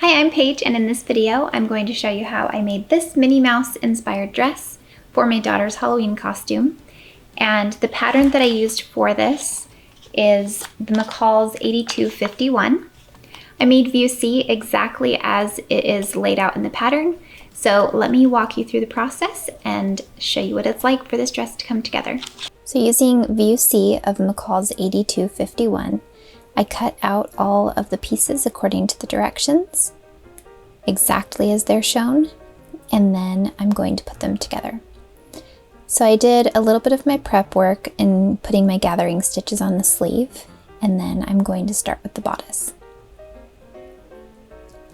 Hi, I'm Paige, and in this video I'm going to show you how I made this Minnie Mouse inspired dress for my daughter's Halloween costume. And the pattern that I used for this is the McCall's 8251. I made view C exactly as it is laid out in the pattern, so let me walk you through the process and show you what it's like for this dress to come together. So using view C of McCall's 8251, I cut out all of the pieces according to the directions, exactly as they're shown, and then I'm going to put them together. So I did a little bit of my prep work in putting my gathering stitches on the sleeve, and then I'm going to start with the bodice.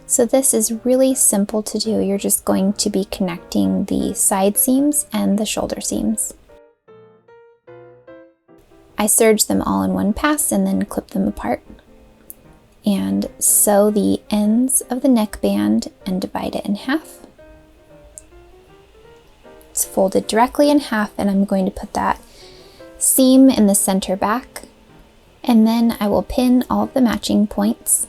So this is really simple to do. You're just going to be connecting the side seams and the shoulder seams. I serge them all in one pass and then clip them apart. And sew the ends of the neckband and divide it in half. It's folded directly in half, and I'm going to put that seam in the center back. And then I will pin all of the matching points.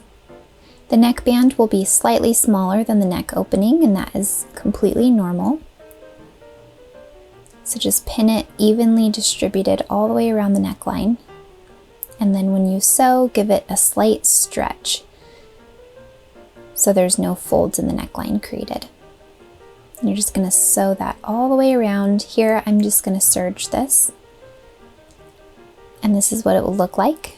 The neckband will be slightly smaller than the neck opening, and that is completely normal. So just pin it evenly distributed all the way around the neckline. And then when you sew, give it a slight stretch so there's no folds in the neckline created. And you're just going to sew that all the way around. Here I'm just going to serge this. And this is what it will look like.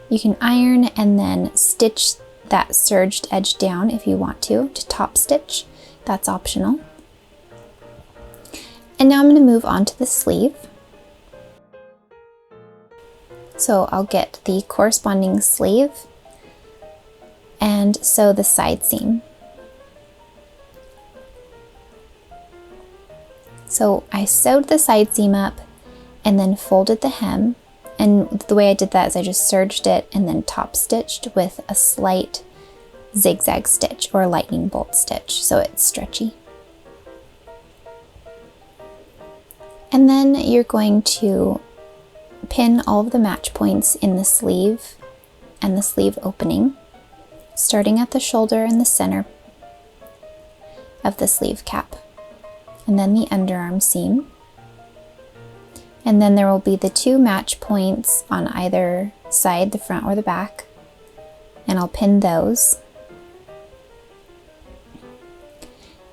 You can iron and then stitch that serged edge down if you want to top stitch. That's optional. And now I'm going to move on to the sleeve. So I'll get the corresponding sleeve and sew the side seam. So I sewed the side seam up and then folded the hem. And the way I did that is I just serged it and then top stitched with a slight zigzag stitch or lightning bolt stitch so it's stretchy. And then you're going to pin all of the match points in the sleeve and the sleeve opening, starting at the shoulder in the center of the sleeve cap, and then the underarm seam. And then there will be the two match points on either side, the front or the back, and I'll pin those.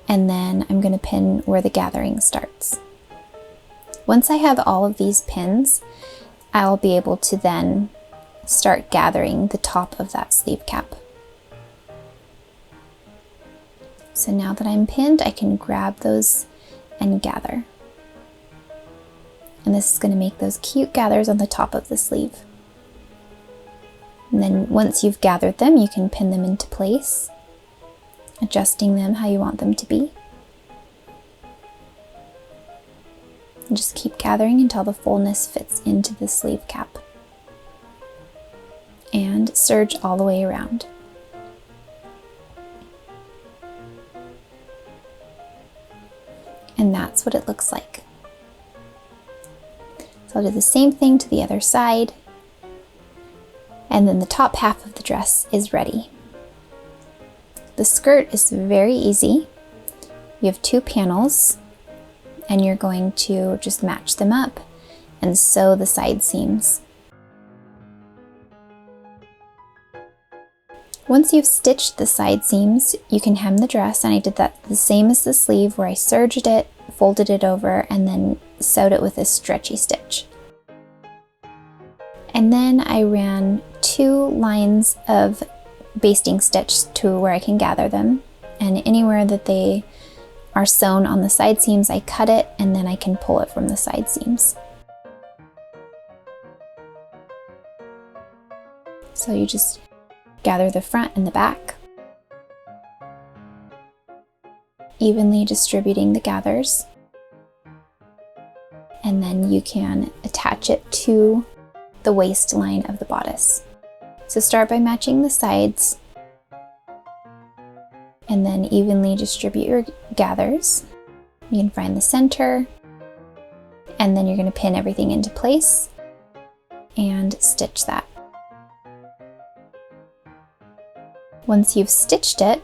And then I'm going to pin where the gathering starts. Once I have all of these pins, I'll be able to then start gathering the top of that sleeve cap. So now that I'm pinned, I can grab those and gather. And this is going to make those cute gathers on the top of the sleeve. And then once you've gathered them, you can pin them into place, adjusting them how you want them to be. And just keep gathering until the fullness fits into the sleeve cap. And serge all the way around. And that's what it looks like. So I'll do the same thing to the other side. And then the top half of the dress is ready. The skirt is very easy. You have two panels, and you're going to just match them up and sew the side seams. Once you've stitched the side seams, you can hem the dress, and I did that the same as the sleeve where I serged it, folded it over, and then sewed it with a stretchy stitch. And then I ran 2 lines of basting stitch to where I can gather them, and anywhere that they are sewn on the side seams, I cut it, and then I can pull it from the side seams. So you just gather the front and the back, evenly distributing the gathers, and then you can attach it to the waistline of the bodice. So start by matching the sides, and then evenly distribute your gathers. You can find the center, and then you're going to pin everything into place and stitch that. Once you've stitched it,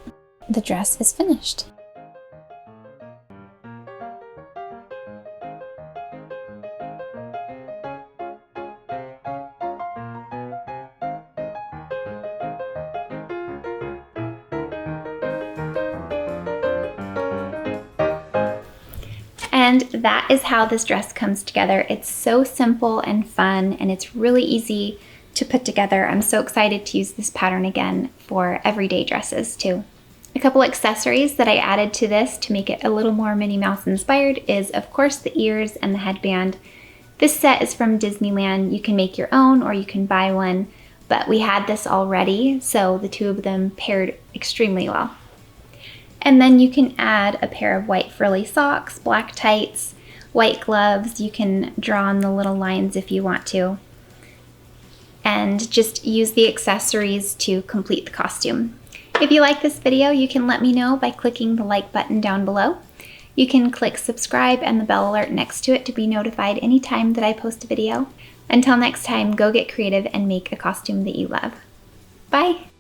the dress is finished. And that is how this dress comes together. It's so simple and fun, and it's really easy to put together. I'm so excited to use this pattern again for everyday dresses too. A couple accessories that I added to this to make it a little more Minnie Mouse inspired is, of course, the ears and the headband. This set is from Disneyland. You can make your own or you can buy one, but we had this already, so the two of them paired extremely well. And then you can add a pair of white frilly socks, black tights, white gloves. You can draw on the little lines if you want to. And just use the accessories to complete the costume. If you like this video, you can let me know by clicking the like button down below. You can click subscribe and the bell alert next to it to be notified anytime that I post a video. Until next time, go get creative and make a costume that you love. Bye!